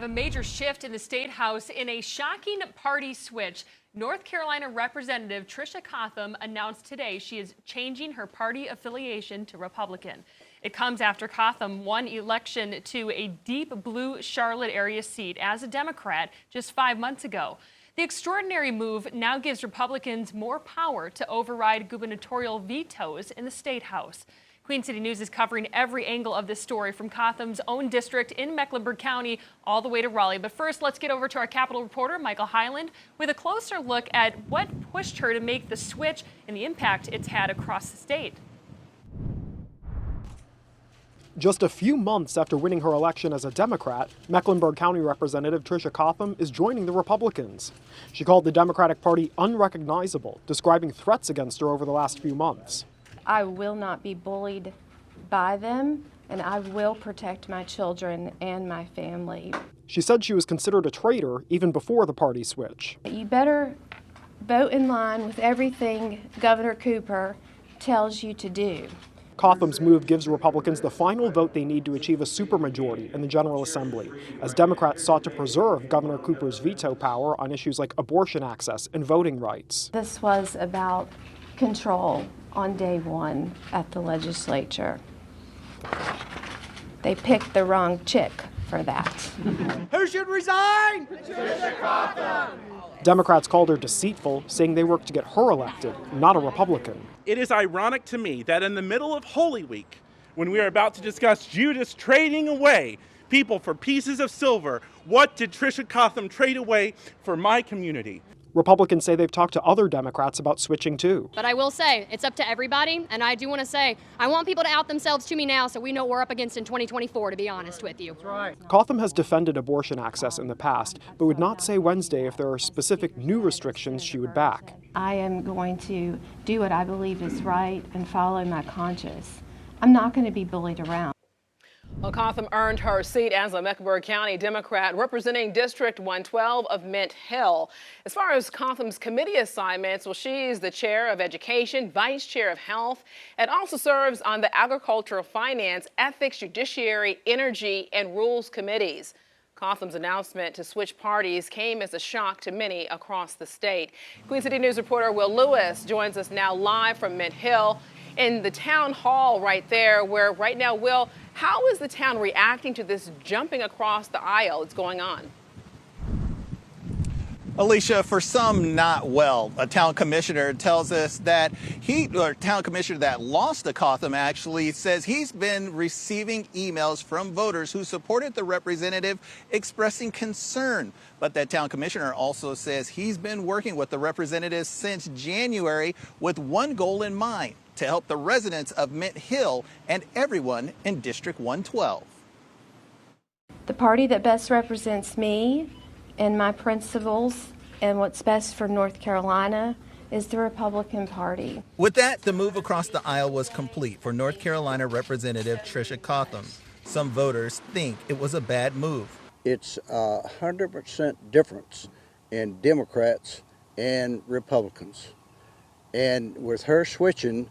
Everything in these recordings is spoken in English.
A major shift in the state house in a shocking party switch. North Carolina Representative Tricia Cotham announced today she is changing her party affiliation to Republican. It comes after Cotham won election to a deep blue Charlotte area seat as a Democrat just 5 months ago. The extraordinary move now gives Republicans more power to override gubernatorial vetoes in the state house. Queen City News is covering every angle of this story from Cotham's own district in Mecklenburg County all the way to Raleigh. But first, let's get over to our Capitol reporter, Michael Hyland, with a closer look at what pushed her to make the switch and the impact it's had across the state. Just a few months after winning her election as a Democrat, Mecklenburg County Representative Tricia Cotham is joining the Republicans. She called the Democratic Party unrecognizable, describing threats against her over the last few months. I will not be bullied by them, and I will protect my children and my family. She said she was considered a traitor even before the party switch. You better vote in line with everything Governor Cooper tells you to do. Cotham's move gives Republicans the final vote they need to achieve a supermajority in the General Assembly, as Democrats sought to preserve Governor Cooper's veto power on issues like abortion access and voting rights. This was about control on day one at the legislature. They picked the wrong chick for that. Who should resign? Tricia Cotham! Democrats called her deceitful, saying they worked to get her elected, not a Republican. It is ironic to me that in the middle of Holy Week, when we are about to discuss Judas trading away people for pieces of silver, what did Tricia Cotham trade away for my community? Republicans say they've talked to other Democrats about switching too. But I will say, it's up to everybody, and I do want to say, I want people to out themselves to me now so we know what we're up against in 2024, to be honest with you. That's right. Cotham has defended abortion access in the past, but would not say Wednesday if there are specific new restrictions she would back. I am going to do what I believe is right and follow my conscience. I'm not going to be bullied around. Well, Cotham earned her seat as a Mecklenburg County Democrat representing District 112 of Mint Hill. As far as Cotham's committee assignments, well, she's the chair of education, vice chair of health, and also serves on the agricultural, finance, ethics, judiciary, energy, and rules committees. Cotham's announcement to switch parties came as a shock to many across the state. Queen City News reporter Will Lewis joins us now live from Mint Hill in the town hall right there, where right now, Will, how is the town reacting to this jumping across the aisle that's going on? Alicia, for some, not well. A town commissioner tells us that town commissioner that lost to Cotham actually says he's been receiving emails from voters who supported the representative expressing concern. But that town commissioner also says he's been working with the representative since January with one goal in mind: to help the residents of Mint Hill and everyone in District 112. The party that best represents me and my principles and what's best for North Carolina is the Republican Party. With that, the move across the aisle was complete for North Carolina Representative Tricia Cotham. Some voters think it was a bad move. It's 100% difference in Democrats and Republicans. And with her switching,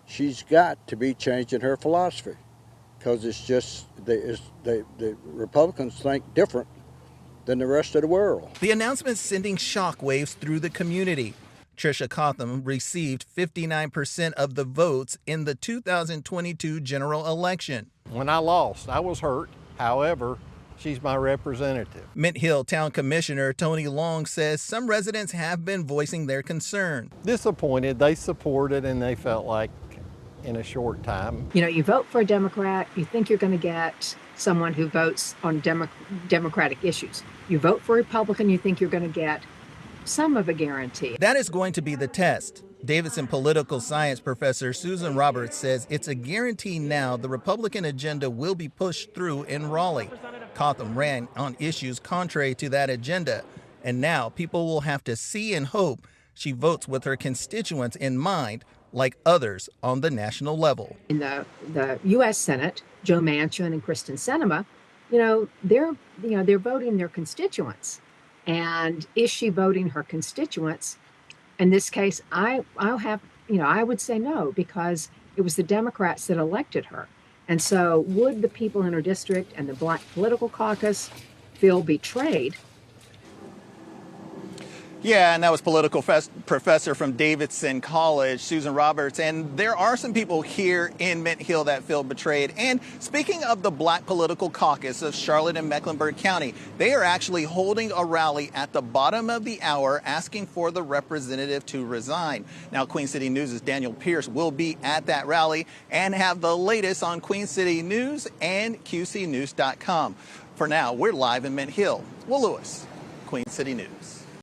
she's got to be changing her philosophy, because it's just the Republicans think different than the rest of the world. The announcement sending shockwaves through the community. Tricia Cotham received 59% of the votes in the 2022 general election. When I lost, I was hurt. However, she's my representative. Mint Hill Town Commissioner Tony Long says some residents have been voicing their concern. Disappointed, they supported, and they felt like in a short time. You know, you vote for a Democrat, you think you're going to get someone who votes on democratic issues. You vote for a Republican, you think you're going to get some of a guarantee. That is going to be the test. Davidson political science professor Susan Roberts says it's a guarantee now the Republican agenda will be pushed through in Raleigh. Cotham ran on issues contrary to that agenda, and now people will have to see and hope she votes with her constituents in mind, like others on the national level. In the U.S. Senate, Joe Manchin and Kristen Sinema, they're voting their constituents. And is she voting her constituents? In this case, I would say no, because it was the Democrats that elected her. And so would the people in her district and the Black political caucus feel betrayed. Yeah, and that was political professor from Davidson College, Susan Roberts. And there are some people here in Mint Hill that feel betrayed. And speaking of the Black Political Caucus of Charlotte and Mecklenburg County, they are actually holding a rally at the bottom of the hour asking for the representative to resign. Now, Queen City News' Daniel Pierce will be at that rally and have the latest on Queen City News and QCnews.com. For now, we're live in Mint Hill. Will Lewis, Queen City News.